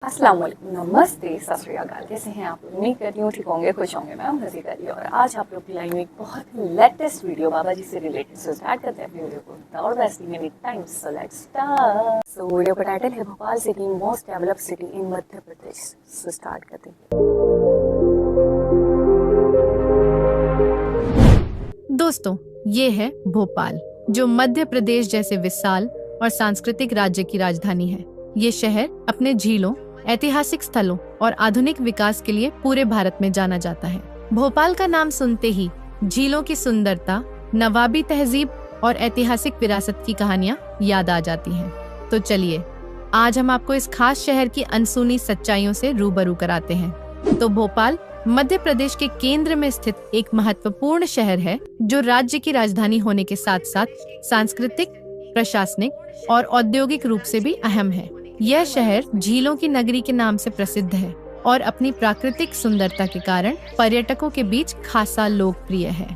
अस्सलाम वालेकुम, नमस्ते, सत श्री अकाल। कैसे हैं आप? उम्मीद करती हूँ ठीक होंगे, खुश होंगे। मैं हूँ हज़ीर अली और आज आप लोग की लाइन में एक बहुत ही लेटेस्ट वीडियो बाबा जी से रिलेटेड। सो स्टार्ट करते हैं अपनी वीडियो को without wasting any time. So let's start. So video का टाइटल है Bhopal city most developed city in Madhya Pradesh. So start करते हैं। दोस्तों, ये है भोपाल, जो मध्य प्रदेश जैसे विशाल और सांस्कृतिक राज्य की राजधानी है। ये शहर अपने झीलों, ऐतिहासिक स्थलों और आधुनिक विकास के लिए पूरे भारत में जाना जाता है। भोपाल का नाम सुनते ही झीलों की सुंदरता, नवाबी तहजीब और ऐतिहासिक विरासत की कहानियां याद आ जाती हैं। तो चलिए, आज हम आपको इस खास शहर की अनसुनी सच्चाइयों से रूबरू कराते हैं। तो भोपाल मध्य प्रदेश के केंद्र में स्थित एक महत्वपूर्ण शहर है, जो राज्य की राजधानी होने के साथ साथ सांस्कृतिक, प्रशासनिक और औद्योगिक रूप से भी अहम है। यह शहर झीलों की नगरी के नाम से प्रसिद्ध है और अपनी प्राकृतिक सुंदरता के कारण पर्यटकों के बीच खासा लोकप्रिय है।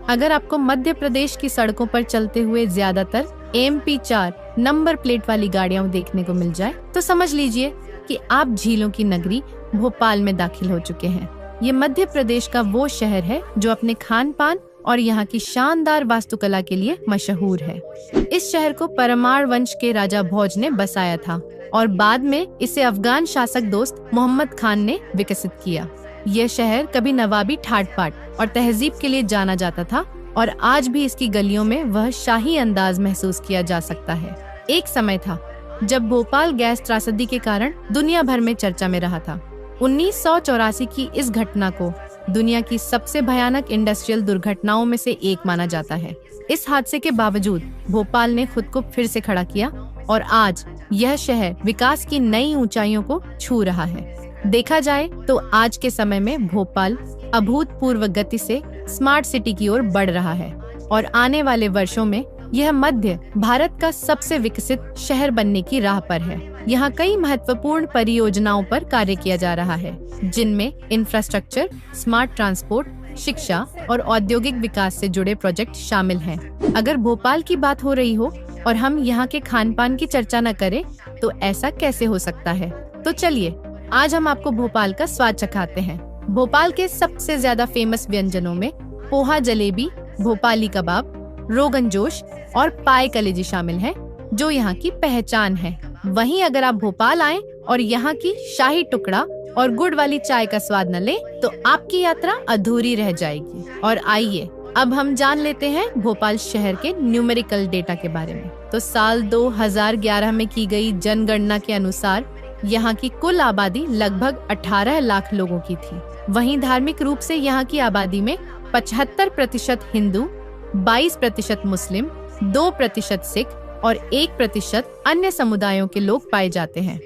अगर आपको मध्य प्रदेश की सड़कों पर चलते हुए ज्यादातर MP4 नंबर प्लेट वाली गाड़ियां देखने को मिल जाए, तो समझ लीजिए कि आप झीलों की नगरी भोपाल में दाखिल हो चुके हैं। ये मध्य प्रदेश का वो शहर है जो अपने खान पान और यहाँ की शानदार वास्तुकला के लिए मशहूर है। इस शहर को परमार वंश के राजा भोज ने बसाया था और बाद में इसे अफगान शासक दोस्त मोहम्मद खान ने विकसित किया। यह शहर कभी नवाबी ठाट बाट और तहजीब के लिए जाना जाता था और आज भी इसकी गलियों में वह शाही अंदाज महसूस किया जा सकता है। एक समय था जब भोपाल गैस त्रासदी के कारण दुनिया भर में चर्चा में रहा था। 1984 की इस घटना को दुनिया की सबसे भयानक इंडस्ट्रियल दुर्घटनाओं में से एक माना जाता है। इस हादसे के बावजूद भोपाल ने खुद को फिर से खड़ा किया और आज यह शहर विकास की नई ऊंचाइयों को छू रहा है। देखा जाए तो आज के समय में भोपाल अभूतपूर्व गति से स्मार्ट सिटी की ओर बढ़ रहा है और आने वाले वर्षों में यह मध्य भारत का सबसे विकसित शहर बनने की राह पर है। यहाँ कई महत्वपूर्ण परियोजनाओं पर कार्य किया जा रहा है, जिनमें इंफ्रास्ट्रक्चर, स्मार्ट ट्रांसपोर्ट, शिक्षा और औद्योगिक विकास से जुड़े प्रोजेक्ट शामिल हैं। अगर भोपाल की बात हो रही हो और हम यहाँ के खान पान की चर्चा न करें, तो ऐसा कैसे हो सकता है? तो चलिए, आज हम आपको भोपाल का स्वाद चखाते हैं। भोपाल के सबसे ज्यादा फेमस व्यंजनों में पोहा जलेबी, भोपाली कबाब, रोगन जोश और पाए कलेजी शामिल हैं, जो यहाँ की पहचान है। वहीं अगर आप भोपाल आएं और यहाँ की शाही टुकड़ा और गुड़ वाली चाय का स्वाद न लें, तो आपकी यात्रा अधूरी रह जाएगी। और आइए अब हम जान लेते हैं भोपाल शहर के न्यूमेरिकल डेटा के बारे में। तो साल 2011 में की गई जनगणना के अनुसार यहाँ की कुल आबादी लगभग 18 लाख लोगों की थी। वहीं धार्मिक रूप से यहाँ की आबादी में 75% हिंदू, 22% मुस्लिम, 2% सिख और 1% अन्य समुदायों के लोग पाए जाते हैं।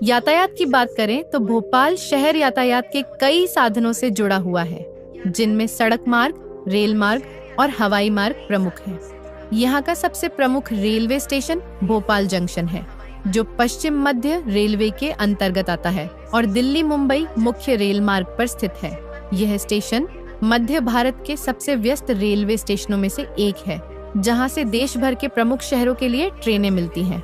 यातायात की बात करें तो भोपाल शहर यातायात के कई साधनों से जुड़ा हुआ है, जिनमें सड़क मार्ग, रेल मार्ग और हवाई मार्ग प्रमुख हैं। यहाँ का सबसे प्रमुख रेलवे स्टेशन भोपाल जंक्शन है, जो पश्चिम मध्य रेलवे के अंतर्गत आता है और दिल्ली मुंबई मुख्य रेल मार्ग पर स्थित है। यह स्टेशन मध्य भारत के सबसे व्यस्त रेलवे स्टेशनों में से एक है, जहां से देश भर के प्रमुख शहरों के लिए ट्रेनें मिलती हैं।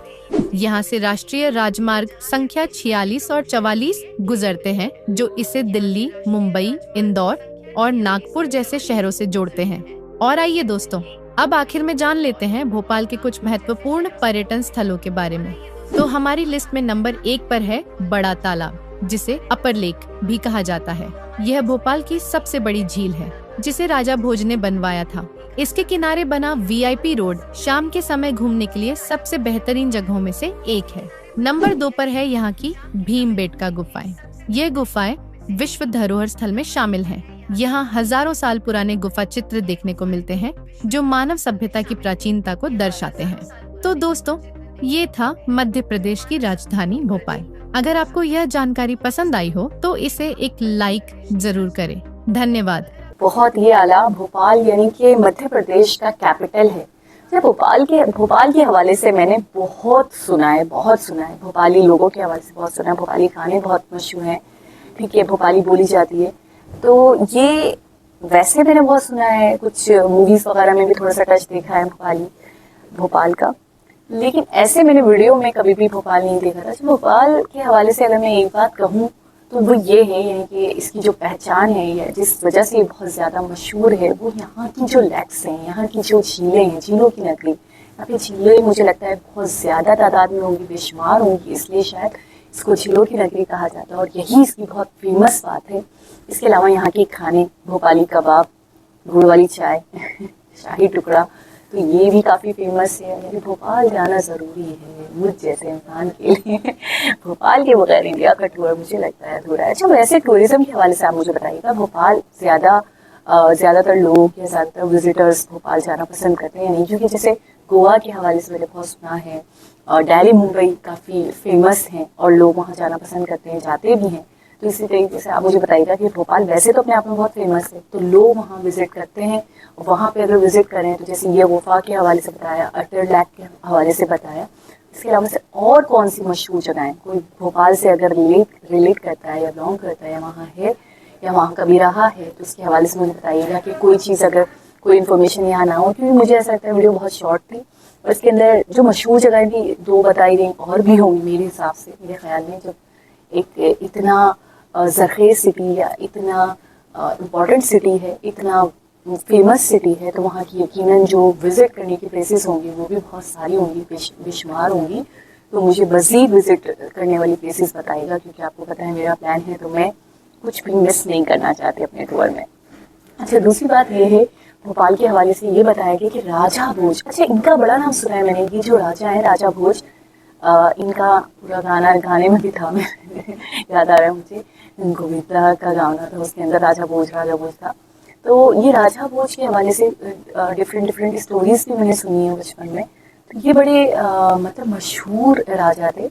यहां से राष्ट्रीय राजमार्ग संख्या 46 और 44 गुजरते हैं, जो इसे दिल्ली, मुंबई, इंदौर और नागपुर जैसे शहरों से जोड़ते हैं। और आइए दोस्तों, अब आखिर में जान लेते हैं भोपाल के कुछ महत्वपूर्ण पर्यटन स्थलों के बारे में। तो हमारी लिस्ट में नंबर 1 पर है बड़ा तालाब, जिसे अपर लेक भी कहा जाता है। यह भोपाल की सबसे बड़ी झील है, जिसे राजा भोज ने बनवाया था। इसके किनारे बना VIP रोड शाम के समय घूमने के लिए सबसे बेहतरीन जगहों में से एक है। नंबर 2 पर है यहाँ की भीमबेटका गुफाएं। ये गुफाएं विश्व धरोहर स्थल में शामिल हैं। यहाँ हजारों साल पुराने गुफा चित्र देखने को मिलते हैं, जो मानव सभ्यता की प्राचीनता को दर्शाते हैं। तो दोस्तों, ये था मध्य प्रदेश की राजधानी भोपाल। अगर आपको यह जानकारी पसंद आई हो तो इसे एक लाइक जरूर करें। धन्यवाद। बहुत ही आला। भोपाल यानी कि मध्य प्रदेश का कैपिटल है। जब भोपाल के हवाले से मैंने बहुत सुना है। भोपाली लोगों के हवाले से बहुत सुना है। भोपाली खाने बहुत मशहूर हैं, ठीक है, भोपाली बोली जाती है। तो ये वैसे मैंने बहुत सुना है, कुछ मूवीज वगैरह में भी थोड़ा सा टच देखा है भोपाल का। लेकिन ऐसे मैंने वीडियो में कभी भी भोपाल नहीं देखा था। तो भोपाल के हवाले से अगर मैं एक बात कहूँ तो वो ये है, यानी कि इसकी जो पहचान है या जिस वजह से ये बहुत ज़्यादा मशहूर है, वो यहाँ की जो लेक्स हैं, यहाँ की जो झीलें हैं, झीलों की नगरी। यहाँ पे झीलें मुझे लगता है बहुत ज़्यादा तादाद में होंगी, बेशुमार होंगी, इसलिए शायद इसको झीलों की नगरी कहा जाता है और यही इसकी बहुत फेमस बात है। इसके अलावा यहाँ के खाने, भोपाली कबाब, गुड़ वाली चाय, शाही टुकड़ा, तो ये भी काफ़ी फेमस है। यानी भोपाल जाना ज़रूरी है मुझ जैसे इंसान के लिए। भोपाल के बगैर इंडिया का टूर मुझे लगता है अधूरा है। अच्छा, वैसे टूरिज्म के हवाले से आप मुझे बताइएगा, भोपाल ज़्यादातर लोग या ज़्यादातर विजिटर्स भोपाल जाना पसंद करते हैं नहीं? क्योंकि जैसे गोवा के हवाले से मैंने बहुत सुना है, और दिल्ली मुंबई काफ़ी फेमस हैं और लोग वहाँ जाना पसंद करते हैं, जाते भी हैं। तो इसी तरीके से आप मुझे बताइएगा कि भोपाल वैसे तो अपने आप में बहुत फेमस है, तो लोग वहाँ विजिट करते हैं। वहाँ पे अगर विजिट करें तो जैसे ये गुफा के हवाले से बताया, अटल लेक के हवाले से बताया, इसके अलावा से और कौन सी मशहूर जगह है, कोई भोपाल से अगर रिलेट करता है या बिलोंग करता है या वहाँ है या वहाँ कभी रहा है, तो उसके हवाले से मुझे बताइएगा कि कोई चीज़ अगर कोई इन्फॉर्मेशन यहाँ ना हो। क्योंकि मुझे ऐसा लगता है वीडियो बहुत शॉर्ट थी और इसके अंदर जो मशहूर जगह थी 2 बताई गई, और भी होंगी मेरे हिसाब से, मेरे ख्याल में। जब एक इतना ज़रख़ेज़ सिटी या इतना इम्पॉर्टेंट सिटी है, इतना फेमस सिटी है, तो वहाँ की यकीनन जो विज़िट करने की प्लेसेस होंगी वो भी बहुत सारी होंगी, बेशुमार होंगी। तो मुझे मज़ीद विज़िट करने वाली प्लेसेस बताइएगा, क्योंकि आपको पता है मेरा प्लान है, तो मैं कुछ भी मिस नहीं करना चाहती अपने टूर में। अच्छा, दूसरी बात ये है, भोपाल के हवाले से ये बताया गया कि राजा भोज, अच्छा इनका बड़ा नाम सुना है मैंने, ये जो राजा है राजा भोज, इनका पूरा गाने में भी था, मैं याद आ रहा है मुझे, गोविंदा का गाना था, उसके अंदर राजा भोज था। तो ये राजा भोज के हवाले से डिफरेंट स्टोरीज भी मैंने सुनी है बचपन में। तो ये बड़े मतलब मशहूर राजा थे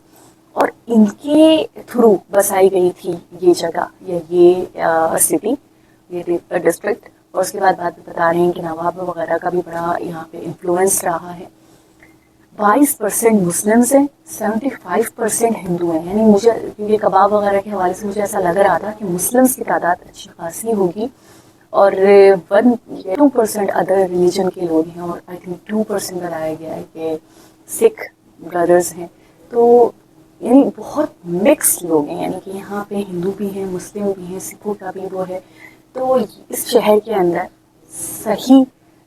और इनके थ्रू बसाई गई थी ये जगह या ये सिटी, ये डिस्ट्रिक्ट। और उसके बाद बात बता रहे हैं कि नवाब वगैरह का भी बड़ा यहाँ पे इन्फ्लुएंस रहा है। 22% मुस्लिम्स हैं, 75% हिंदू हैं। यानी मुझे, क्योंकि कबाब वगैरह के हवाले से मुझे ऐसा लग रहा था कि मुस्लिम्स की तादाद अच्छी खासी होगी और 2% अदर रिलीजन के लोग हैं, और आई थिंक 2% बताया गया है कि सिख ब्रदर्स हैं। तो यानी बहुत मिक्स लोग हैं, यानी कि यहाँ पे हिंदू भी हैं, मुस्लिम भी हैं, सिखों का भी वो है। तो इस शहर के अंदर सही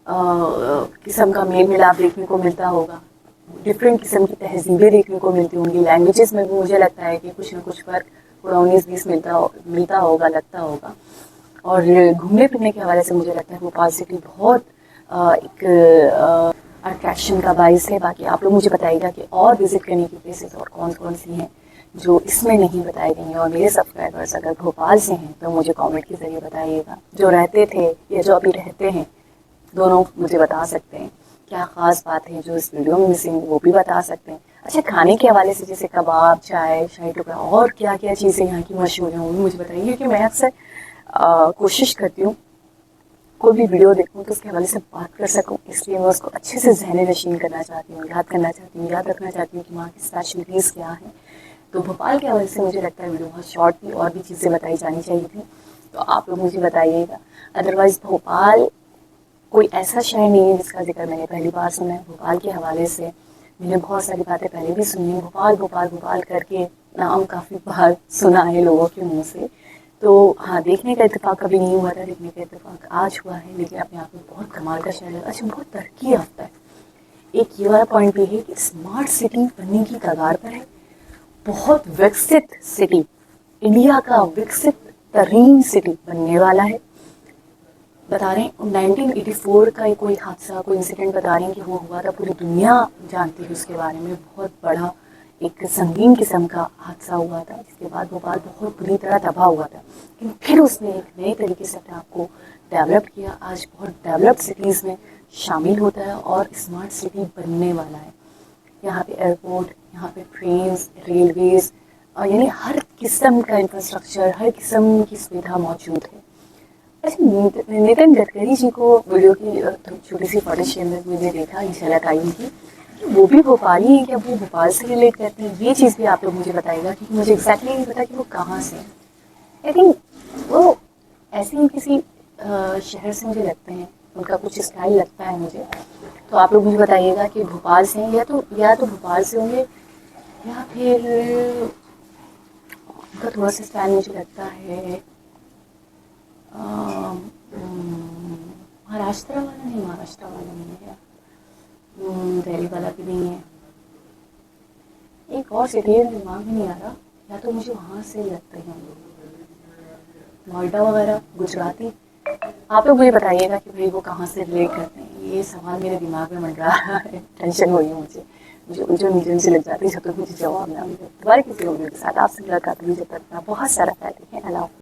किस्म का मेल मिलाप देखने को मिलता होगा, डिफरेंट किस्म की तहजीबें देखने को मिलती होंगी, लैंग्वेजेस में भी मुझे लगता है कि कुछ ना कुछ फ़र्क थोड़ा 19-20 मिलता होगा, लगता होगा। और घूमने फिरने के हवाले से मुझे लगता है भोपाल सिटी बहुत एक अट्रैक्शन का बाइस है। बाकी आप लोग मुझे बताइएगा कि और विजिट करने की प्लेसेस और कौन कौन सी हैं जो इसमें नहीं बताई गई हैं। और मेरे सब्सक्राइबर्स अगर भोपाल से हैं तो मुझे कमेंट के ज़रिए बताइएगा, जो रहते थे या जो अभी रहते हैं, दोनों मुझे बता सकते हैं क्या ख़ास बात है जो इस वीडियो में मिसिंग, वो भी बता सकते हैं। अच्छा, खाने के हवाले से जैसे कबाब, चाय, शाही टुकड़ा और क्या क्या चीज़ें यहाँ की मशहूर हैं वो भी मुझे बताइए, कि मैं अक्सर कोशिश करती हूँ कोई भी वीडियो देखूँ तो उसके हवाले से बात कर सकूँ, इसलिए मैं उसको अच्छे से ज़हन नशीन करना चाहती हूँ, याद करना चाहती हूँ, याद रखना चाहती हूँ कि वहाँ की स्पेशलिटीज़ क्या हैं। तो भोपाल के हवाले से मुझे लगता है वीडियो बहुत शॉर्ट थी, और भी चीज़ें बताई जानी चाहिए थी, तो आप लोग मुझे बताइएगा। अदरवाइज़ भोपाल कोई ऐसा शहर नहीं है जिसका जिक्र मैंने पहली बार सुना है। भोपाल के हवाले से मैंने बहुत सारी बातें पहले भी सुनी है, भोपाल भोपाल भोपाल करके नाम काफ़ी बार सुना है लोगों के मुँह से। तो हाँ, देखने का इत्तेफाक कभी नहीं हुआ था, देखने का इत्तेफाक आज हुआ है, लेकिन अपने आप में बहुत कमाल का शहर है। अच्छा, बहुत तरक्की याफ्ता है। एक ये वाला पॉइंट भी है कि स्मार्ट सिटी बनने की कगार पर है, बहुत विकसित सिटी, इंडिया का विकसित तरीन सिटी बनने वाला है। बता रहे हैं 1984 का कोई हादसा, कोई इंसिडेंट बता रहे हैं कि वो हुआ था, पूरी दुनिया जानती है उसके बारे में, बहुत बड़ा एक संगीन किस्म का हादसा हुआ था, जिसके बाद भोपाल बहुत बुरी तरह तबाह हुआ था। लेकिन फिर उसने एक नए तरीके से अपने आप को डेवलप किया, आज बहुत डेवलप्ड सिटीज़ में शामिल होता है और स्मार्ट सिटी बनने वाला है। यहाँ पे एयरपोर्ट, यहाँ पे ट्रेन्स, रेलवेज़, यानी हर किस्म का इंफ्रास्ट्रक्चर, हर किस्म की सुविधा मौजूद है। अच्छा, नितिन गडकरी जी को वीडियो की छोटी सी फुटेज के अंदर मुझे देखा, ये झलक आई उनकी, वो भी भोपाली हैं क्या, वो भोपाल से रिलेट करते हैं, ये चीज़ भी आप लोग मुझे बताइएगा, क्योंकि मुझे एग्जैक्टली नहीं पता कि वो कहाँ से हैं। आई थिंक वो ऐसे ही किसी शहर से मुझे लगते हैं, उनका कुछ स्टाइल लगता है मुझे। तो आप लोग मुझे बताइएगा कि भोपाल से हैं या तो भोपाल से होंगे या फिर उनका थोड़ा सा स्टाइल मुझे लगता है महाराष्ट्र वाला नहीं, महाराष्ट्र वाला नहीं है, दिल्ली वाला भी नहीं है, एक और सिटी है दिमाग में नहीं आ रहा, या तो मुझे वहाँ से लगते हैं नोएडा वगैरह, गुजराती। आप लोग मुझे बताइएगा कि भाई वो कहाँ से रिलेट करते हैं। ये सवाल मेरे दिमाग में मंडरा रहा है, टेंशन हो रही है मुझे उलझन उलझन से लग जाती है जब तक मुझे जवाब ना मिले। दोबारा किसी वीडियो के साथ आपसे मुलाकात हुई, जब तक बहुत सारा ख्याल रखें। अल्लाह।